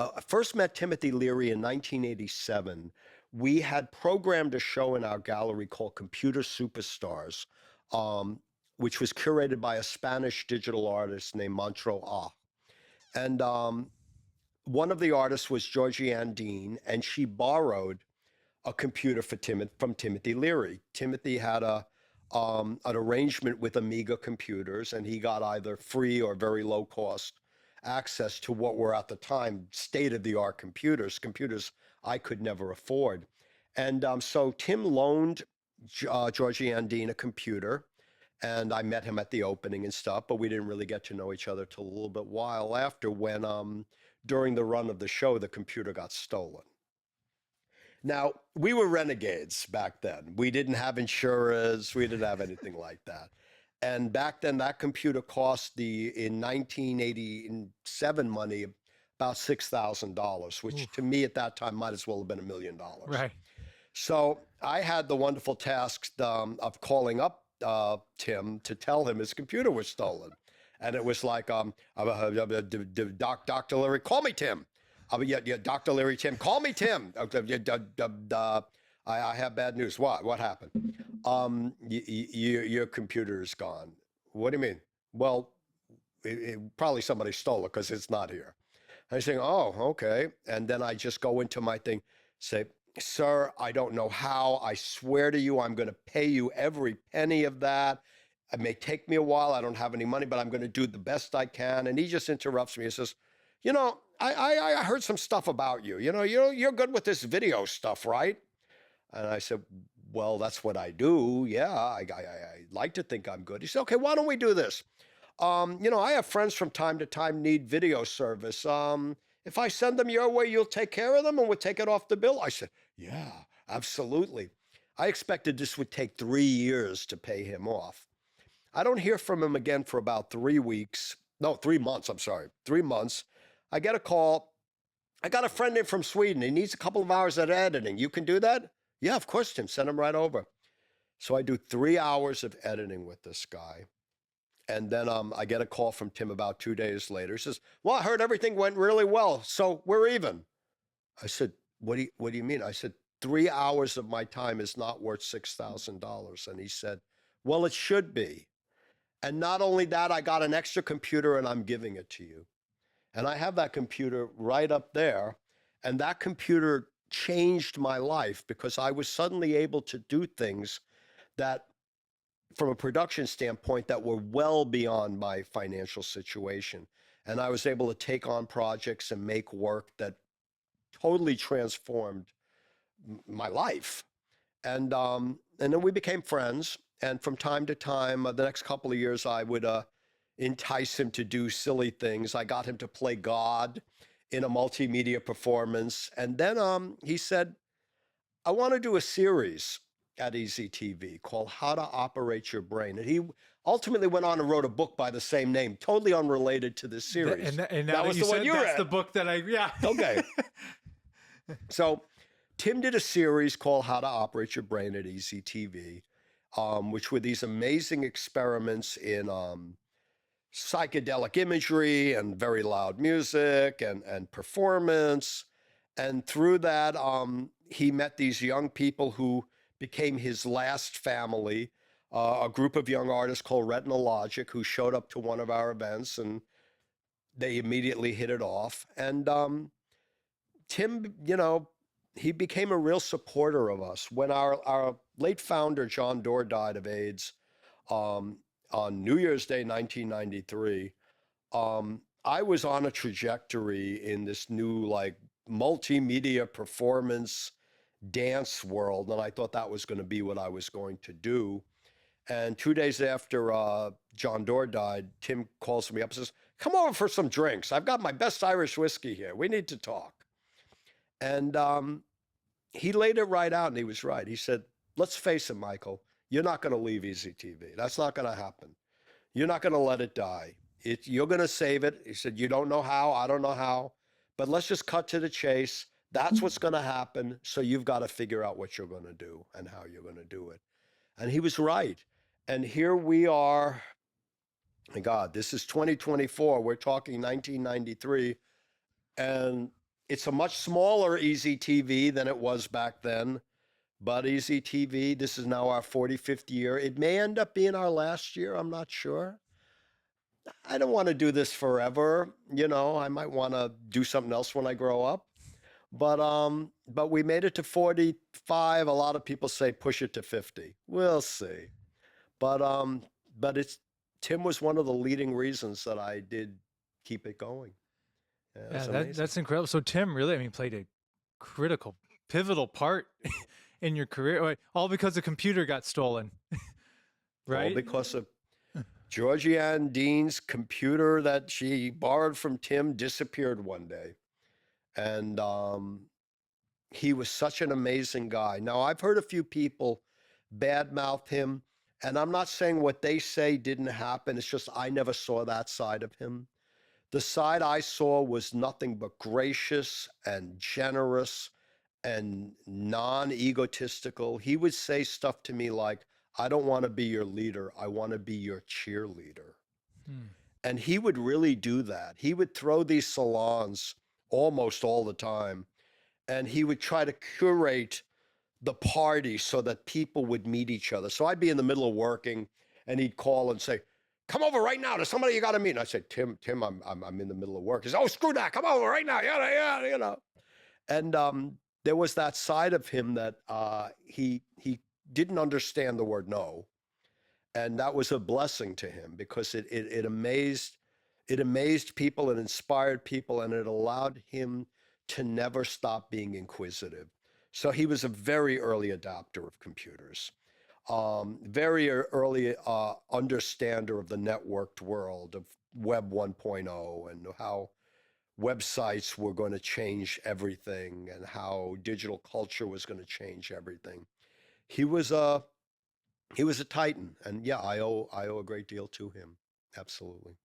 I first met Timothy Leary in 1987. We had programmed a show in our gallery called Computer Superstars, um, which was curated by a Spanish digital artist named Montro Ah. And one of the artists was Georgie Dean, and she borrowed a computer from Timothy Leary. Timothy had an arrangement with Amiga computers, and he got either free or very low cost access to what were at the time state of the art computers I could never afford. And so Tim loaned Georgie Dean a computer, and I met him at the opening and stuff, but we didn't really get to know each other till a little bit while after when during the run of the show the computer got stolen. Now, we were renegades back then. We didn't have insurance, we didn't have anything like that. And back then, that computer cost in 1987 money, about $6,000, which to Oof. me at that time might as well have been $1 million. Right. So I had the wonderful task of calling up Tim to tell him his computer was stolen. And it was like, Dr. Leary, call me Tim. Yeah, Dr. Leary, Tim, call me Tim. I have bad news. What happened? Your computer is gone. What do you mean? Well, probably somebody stole it because it's not here. And I say, oh, okay. And then I just go into my thing, say, sir, I don't know how. I swear to you, I'm going to pay you every penny of that. It may take me a while. I don't have any money, but I'm going to do the best I can. And he just interrupts me and says, I heard some stuff about you. You're good with this video stuff, right? And I said, well, that's what I do. Yeah, I like to think I'm good. He said, okay, why don't we do this? I have friends from time to time need video service. If I send them your way, you'll take care of them and we'll take it off the bill. I said, yeah, absolutely. I expected this would take 3 years to pay him off. I don't hear from him again for about 3 weeks. No, 3 months. I'm sorry. 3 months. I get a call. I got a friend in from Sweden. He needs a couple of hours of editing. You can do that? Yeah, of course, Tim. Send him right over. So I do 3 hours of editing with this guy. And then I get a call from Tim about 2 days later. He says, well, I heard everything went really well, so we're even. I said, what do you mean? I said, 3 hours of my time is not worth $6,000. And he said, well, it should be. And not only that, I got an extra computer and I'm giving it to you. And I have that computer right up there. And that computer changed my life because I was suddenly able to do things that, from a production standpoint, that were well beyond my financial situation. And I was able to take on projects and make work that totally transformed my life. And then we became friends. And from time to time, the next couple of years, I would entice him to do silly things. I got him to play God in a multimedia performance. And then he said, I want to do a series at EZTV called How to Operate Your Brain. And he ultimately went on and wrote a book by the same name, totally unrelated to this series. And now that was you the one said you that's read. the book that yeah. Okay. So Tim did a series called How to Operate Your Brain at EZTV, which were these amazing experiments in psychedelic imagery and very loud music and performance. And through that, he met these young people who became his last family, a group of young artists called Retina Logic, who showed up to one of our events, and they immediately hit it off. And Tim, he became a real supporter of us. When our late founder, John Doerr, died of AIDS on New Year's Day, 1993, I was on a trajectory in this new, multimedia performance dance world, and I thought that was going to be what I was going to do. And 2 days after John Doerr died, Tim calls me up and says, come over for some drinks. I've got my best Irish whiskey here. We need to talk. And he laid it right out, and he was right. He said, let's face it, Michael, you're not going to leave EZTV. That's not going to happen. You're not going to let it die. You're going to save it. He said, you don't know how. I don't know how. But let's just cut to the chase. That's what's going to happen. So you've got to figure out what you're going to do and how you're going to do it. And he was right. And here we are. My God, this is 2024. We're talking 1993. And it's a much smaller Easy TV than it was back then. But Easy TV, this is now our 45th year. It may end up being our last year. I'm not sure. I don't want to do this forever. I might want to do something else when I grow up. But we made it to 45. A lot of people say push it to 50. We'll see. But it's Tim was one of the leading reasons that I did keep it going. Yeah, Yeah, that's amazing. that's incredible. So Tim really, I mean, played a critical, pivotal part in your career, all because a computer got stolen, All right? because of Georgianne Dean's computer that she borrowed from Tim disappeared one day. And he was such an amazing guy. Now, I've heard a few people badmouth him, and I'm not saying what they say didn't happen. It's just I never saw that side of him. The side I saw was nothing but gracious and generous and non egotistical. He would say stuff to me like, I don't want to be your leader. I want to be your cheerleader. Hmm. And he would really do that. He would throw these salons almost all the time, and he would try to curate the party so that people would meet each other. So I'd be in the middle of working, and he'd call and say, "Come over right now. There's somebody you got to meet." And I said, "Tim, I'm in the middle of work." He said, "Oh, screw that. Come over right now." Yeah. And there was that side of him that he didn't understand the word no, and that was a blessing to him because it amazed people, it inspired people, and it allowed him to never stop being inquisitive. So he was a very early adopter of computers, very early understander of the networked world of Web 1.0 and how websites were going to change everything and how digital culture was going to change everything. He was a he was a titan, and yeah, I owe a great deal to him. Absolutely.